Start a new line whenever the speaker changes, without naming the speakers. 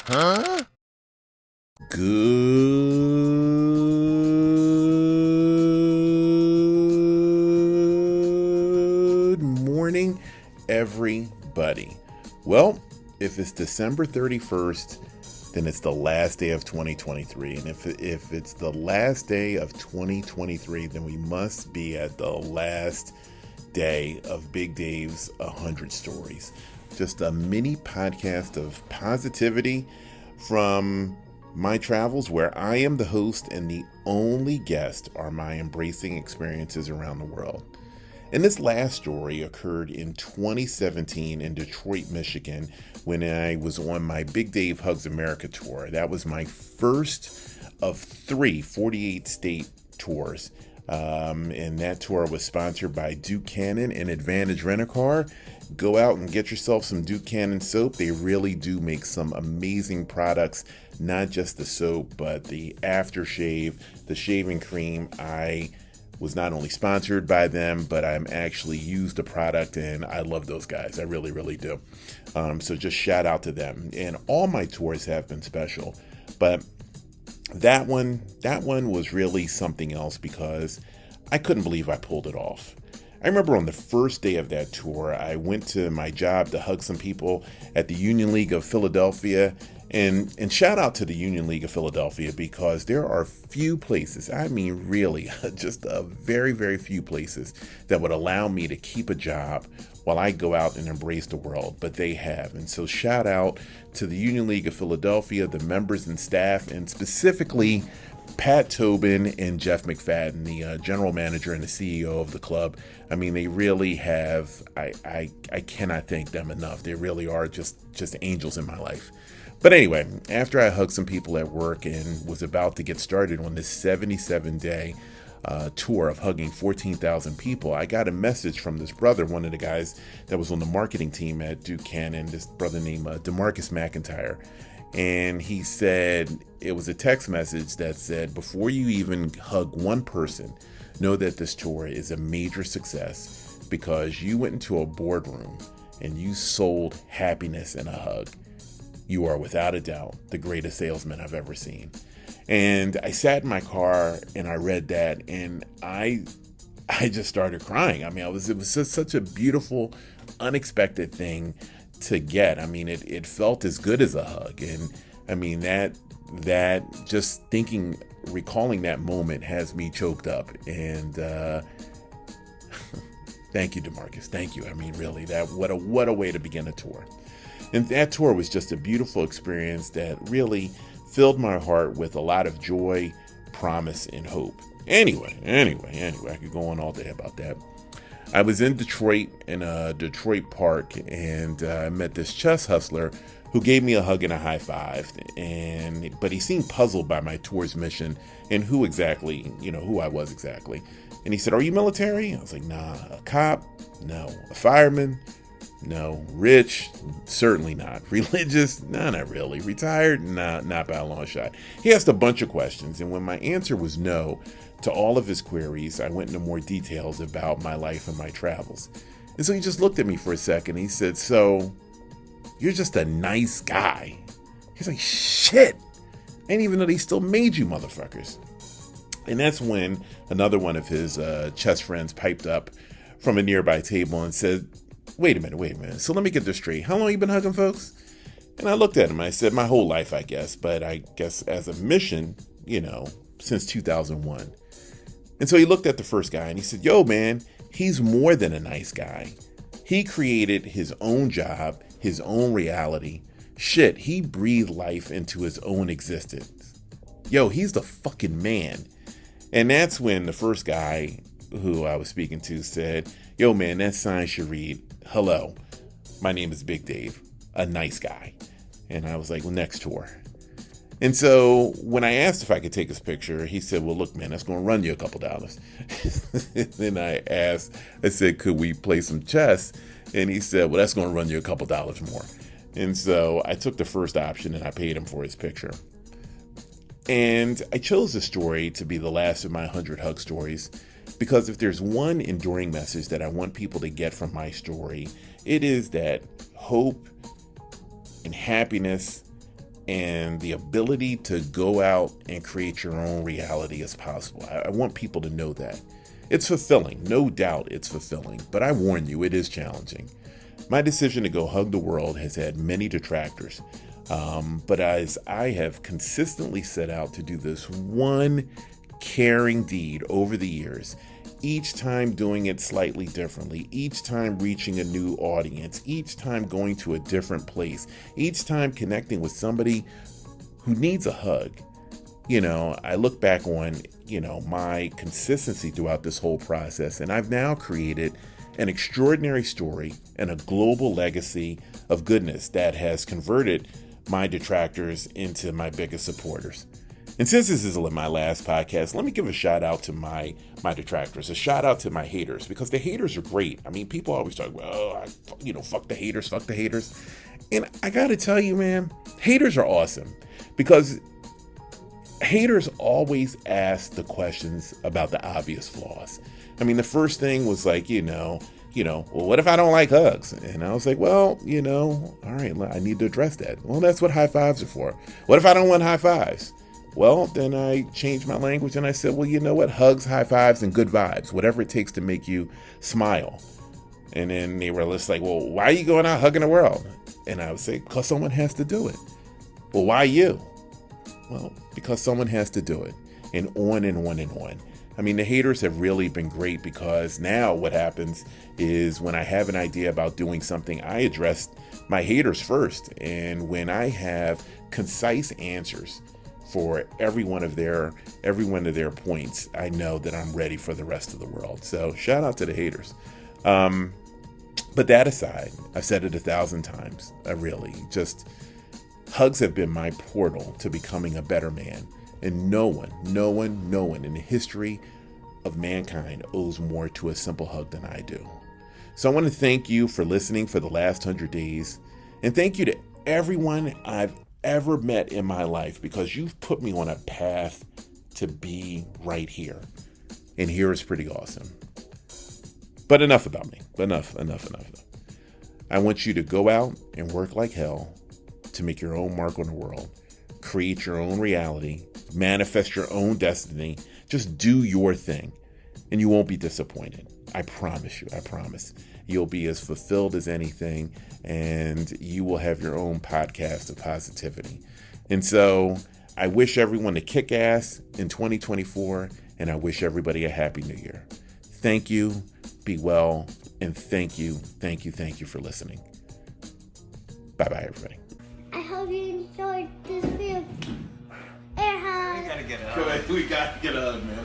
Good morning, everybody. Well, if it's December 31st, then it's the last day of 2023. And if it's the last day of 2023, then we must be at the last day of Big Dave's 100 Stories. Just a mini podcast of positivity from my travels, where I am the host and the only guest are my embracing experiences around the world. And this last story occurred in 2017 in Detroit, Michigan, when I was on my Big Dave Hugs America tour. That was my first of three 48-state tours. And that tour was sponsored by Duke Cannon and Advantage Rent-A-Car. Go out and get yourself some Duke Cannon soap. They really do make some amazing products, not just the soap, but the aftershave, the shaving cream. I was not only sponsored by them, but I'm actually used the product, and I love those guys. I really, really do. So just shout out to them. And all my tours have been special, but that one was really something else because I couldn't believe I pulled it off. I remember on the first day of that tour, I went to my job to hug some people at the Union League of Philadelphia. And shout out to the Union League of Philadelphia, because there are few places, I mean really, just a very, very few places that would allow me to keep a job while I go out and embrace the world, but they have. And so shout out to the Union League of Philadelphia, the members and staff, and specifically Pat Tobin and Jeff McFadden, the general manager and the CEO of the club. I mean, they really have, I cannot thank them enough. They really are just angels in my life. But anyway, after I hugged some people at work and was about to get started on this 77-day tour of hugging 14,000 people, I got a message from this brother, one of the guys that was on the marketing team at Duke Cannon, this brother named DeMarcus McIntyre. And he said, it was a text message that said, before you even hug one person, know that this tour is a major success because you went into a boardroom and you sold happiness in a hug. You are without a doubt the greatest salesman I've ever seen. And I sat in my car and I read that, and I just started crying. I mean, it was just such a beautiful, unexpected thing to get. I mean, it felt as good as a hug. And I mean, that just recalling that moment has me choked up. And thank you, DeMarcus. Thank you. I mean, really, what a way to begin a tour. And that tour was just a beautiful experience that really filled my heart with a lot of joy, promise, and hope. Anyway, I could go on all day about that. I was in Detroit, in a Detroit park, and I met this chess hustler who gave me a hug and a high five. But he seemed puzzled by my tour's mission and who I was exactly. And he said, "Are you military?" I was like, "Nah." "A cop?" "No." "A fireman?" "No." "Rich?" "Certainly not." "Religious?" "No, not really." "Retired?" "Nah, not by a long shot." He asked a bunch of questions, and when my answer was no to all of his queries, I went into more details about my life and my travels. And so he just looked at me for a second. He said, "So, you're just a nice guy." He's like, "Shit! I didn't even know they still made you motherfuckers." And that's when another one of his chess friends piped up from a nearby table and said, Wait a minute. So let me get this straight. How long you been hugging folks?" And I looked at him. I said, "My whole life, I guess. But I guess as a mission, since 2001. And so he looked at the first guy and he said, "Yo, man, he's more than a nice guy. He created his own job, his own reality. Shit, he breathed life into his own existence. Yo, he's the fucking man." And that's when the first guy who I was speaking to said, "Yo, man, that sign should read, 'Hello, my name is Big Dave, a nice guy.'" And I was like, "Well, next tour." And so when I asked if I could take his picture, he said, "Well, look, man, that's going to run you a couple dollars." Then I said, "Could we play some chess?" And he said, "Well, that's going to run you a couple dollars more." And so I took the first option and I paid him for his picture. And I chose this story to be the last of my 100 hug stories because if there's one enduring message that I want people to get from my story, it is that hope and happiness and the ability to go out and create your own reality is possible. I want people to know that. It's fulfilling, no doubt it's fulfilling, but I warn you, it is challenging. My decision to go hug the world has had many detractors, but as I have consistently set out to do this one caring deed over the years, each time doing it slightly differently, each time reaching a new audience, each time going to a different place, each time connecting with somebody who needs a hug. I look back on, my consistency throughout this whole process, and I've now created an extraordinary story and a global legacy of goodness that has converted my detractors into my biggest supporters. And since this is my last podcast, let me give a shout out to my detractors, a shout out to my haters, because the haters are great. I mean, people always talk about, fuck the haters. And I got to tell you, man, haters are awesome, because haters always ask the questions about the obvious flaws. I mean, the first thing was like, well, what if I don't like hugs? And I was like, well, all right, I need to address that. Well, that's what high fives are for. What if I don't want high fives? Well, then I changed my language and I said, well, you know what? Hugs, high fives, and good vibes, whatever it takes to make you smile. And then they were just like, well, why are you going out hugging the world? And I would say, because someone has to do it. Well, why you? Well, because someone has to do it. And on and on and on. I mean, the haters have really been great, because now what happens is when I have an idea about doing something, I address my haters first. And when I have concise answers for every one of their points, I know that I'm ready for the rest of the world. So shout out to the haters. But that aside, I've said it 1,000 times. Hugs have been my portal to becoming a better man. And no one in the history of mankind owes more to a simple hug than I do. So I want to thank you for listening for the last 100 days. And thank you to everyone I've ever met in my life, because you've put me on a path to be right here. And here is pretty awesome. But enough about me. Enough. I want you to go out and work like hell to make your own mark on the world. Create your own reality. Manifest your own destiny. Just do your thing. And you won't be disappointed. I promise you. I promise. You'll be as fulfilled as anything, and you will have your own podcast of positivity. And so I wish everyone to kick ass in 2024, and I wish everybody a happy new year. Thank you, be well, and thank you for listening. Bye-bye, everybody.
I hope you enjoyed this video. Air hug.
We gotta get it.
We gotta get up, man.